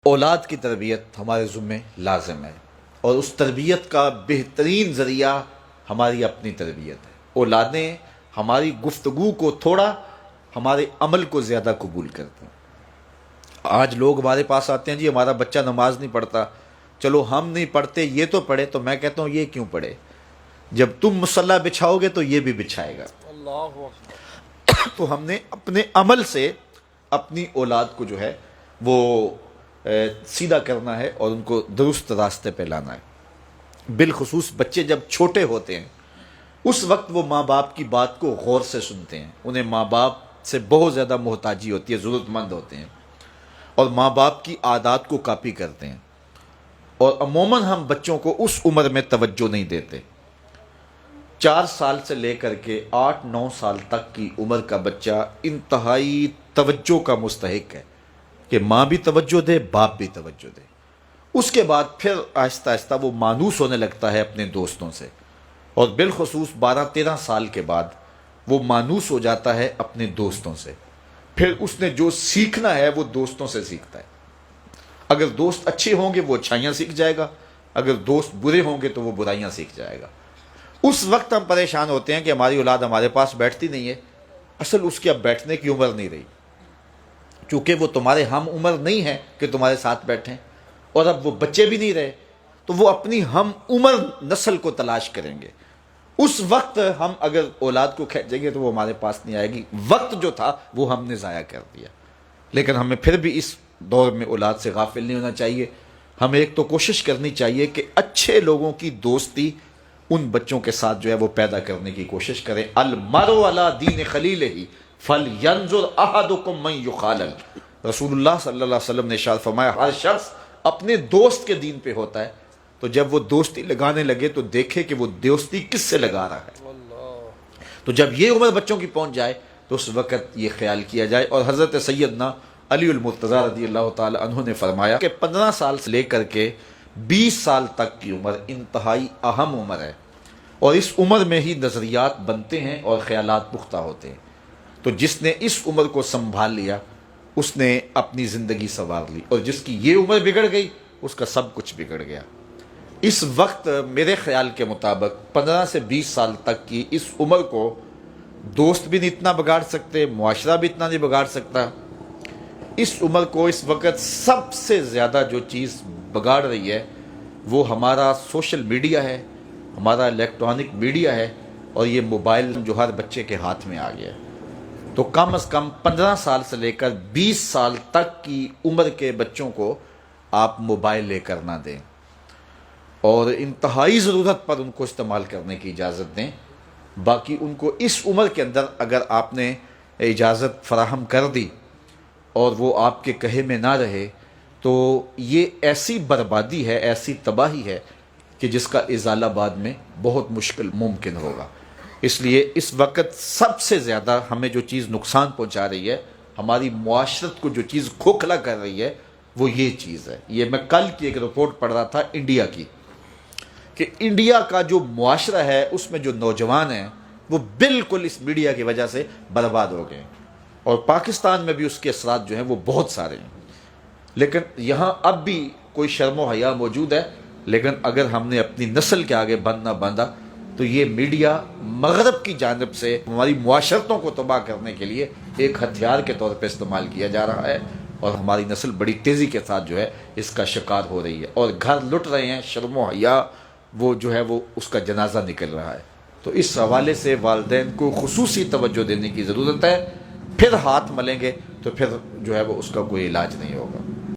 اولاد کی تربیت ہمارے ذمے لازم ہے، اور اس تربیت کا بہترین ذریعہ ہماری اپنی تربیت ہے۔ اولادیں ہماری گفتگو کو تھوڑا، ہمارے عمل کو زیادہ قبول کرتے ہیں۔ آج لوگ ہمارے پاس آتے ہیں، جی ہمارا بچہ نماز نہیں پڑھتا، چلو ہم نہیں پڑھتے یہ تو پڑھے، تو میں کہتا ہوں یہ کیوں پڑھے؟ جب تم مصلی بچھاؤ گے تو یہ بھی بچھائے گا۔ تو ہم نے اپنے عمل سے اپنی اولاد کو جو ہے وہ سیدھا کرنا ہے اور ان کو درست راستے پہ لانا ہے۔ بالخصوص بچے جب چھوٹے ہوتے ہیں اس وقت وہ ماں باپ کی بات کو غور سے سنتے ہیں، انہیں ماں باپ سے بہت زیادہ محتاجی ہوتی ہے، ضرورت مند ہوتے ہیں، اور ماں باپ کی عادات کو کاپی کرتے ہیں، اور عموماً ہم بچوں کو اس عمر میں توجہ نہیں دیتے۔ 4 سال سے لے کر کے 8-9 سال تک کی عمر کا بچہ انتہائی توجہ کا مستحق ہے کہ ماں بھی توجہ دے، باپ بھی توجہ دے۔ اس کے بعد پھر آہستہ آہستہ وہ مانوس ہونے لگتا ہے اپنے دوستوں سے، اور بالخصوص 12-13 سال کے بعد وہ مانوس ہو جاتا ہے اپنے دوستوں سے۔ پھر اس نے جو سیکھنا ہے وہ دوستوں سے سیکھتا ہے۔ اگر دوست اچھے ہوں گے وہ اچھائیاں سیکھ جائے گا، اگر دوست برے ہوں گے تو وہ برائیاں سیکھ جائے گا۔ اس وقت ہم پریشان ہوتے ہیں کہ ہماری اولاد ہمارے پاس بیٹھتی نہیں ہے۔ اصل اس کی اب بیٹھنے کی عمر نہیں رہی، چونکہ وہ تمہارے ہم عمر نہیں ہے کہ تمہارے ساتھ بیٹھیں، اور اب وہ بچے بھی نہیں رہے، تو وہ اپنی ہم عمر نسل کو تلاش کریں گے۔ اس وقت ہم اگر اولاد کو کھینچیں گے تو وہ ہمارے پاس نہیں آئے گی۔ وقت جو تھا وہ ہم نے ضائع کر دیا۔ لیکن ہمیں پھر بھی اس دور میں اولاد سے غافل نہیں ہونا چاہیے۔ ہمیں ایک تو کوشش کرنی چاہیے کہ اچھے لوگوں کی دوستی ان بچوں کے ساتھ جو ہے وہ پیدا کرنے کی کوشش کریں۔ المرء علی دین خلیلہ فلینظر احدکم من یخالل، رسول اللہ صلی اللہ علیہ وسلم نے ارشاد فرمایا ہر شخص اپنے دوست کے دین پہ ہوتا ہے، تو جب وہ دوستی لگانے لگے تو دیکھے کہ وہ دوستی کس سے لگا رہا ہے۔ تو جب یہ عمر بچوں کی پہنچ جائے تو اس وقت یہ خیال کیا جائے۔ اور حضرت سیدنا علی المرتضیٰ رضی اللہ تعالی عنہ نے فرمایا کہ 15 سال سے لے کر کے 20 سال تک کی عمر انتہائی اہم عمر ہے، اور اس عمر میں ہی نظریات بنتے ہیں اور خیالات پختہ ہوتے ہیں۔ تو جس نے اس عمر کو سنبھال لیا اس نے اپنی زندگی سنوار لی، اور جس کی یہ عمر بگڑ گئی اس کا سب کچھ بگڑ گیا۔ اس وقت میرے خیال کے مطابق 15 سے 20 سال تک کی اس عمر کو دوست بھی نہیں اتنا بگاڑ سکتے، معاشرہ بھی اتنا نہیں بگاڑ سکتا۔ اس عمر کو اس وقت سب سے زیادہ جو چیز بگاڑ رہی ہے وہ ہمارا سوشل میڈیا ہے، ہمارا الیکٹرانک میڈیا ہے، اور یہ موبائل جو ہر بچے کے ہاتھ میں آ گیا ہے۔ تو کم از کم 15 سال سے لے کر 20 سال تک کی عمر کے بچوں کو آپ موبائل لے کر نہ دیں، اور انتہائی ضرورت پر ان کو استعمال کرنے کی اجازت دیں۔ باقی ان کو اس عمر کے اندر اگر آپ نے اجازت فراہم کر دی اور وہ آپ کے کہے میں نہ رہے تو یہ ایسی بربادی ہے، ایسی تباہی ہے کہ جس کا ازالہ بعد میں بہت مشکل ممکن ہوگا۔ اس لیے اس وقت سب سے زیادہ ہمیں جو چیز نقصان پہنچا رہی ہے، ہماری معاشرت کو جو چیز کھوکھلا کر رہی ہے وہ یہ چیز ہے۔ یہ میں کل کی ایک رپورٹ پڑھ رہا تھا انڈیا کی، کہ انڈیا کا جو معاشرہ ہے اس میں جو نوجوان ہیں وہ بالکل اس میڈیا کی وجہ سے برباد ہو گئے ہیں، اور پاکستان میں بھی اس کے اثرات جو ہیں وہ بہت سارے ہیں۔ لیکن یہاں اب بھی کوئی شرم و حیا موجود ہے، لیکن اگر ہم نے اپنی نسل کے آگے بند نہ باندھا تو یہ میڈیا مغرب کی جانب سے ہماری معاشرتوں کو تباہ کرنے کے لیے ایک ہتھیار کے طور پہ استعمال کیا جا رہا ہے، اور ہماری نسل بڑی تیزی کے ساتھ جو ہے اس کا شکار ہو رہی ہے، اور گھر لٹ رہے ہیں، شرم و حیا وہ جو ہے وہ اس کا جنازہ نکل رہا ہے۔ تو اس حوالے سے والدین کو خصوصی توجہ دینے کی ضرورت ہے۔ پھر ہاتھ ملیں گے تو پھر جو ہے وہ اس کا کوئی علاج نہیں ہوگا۔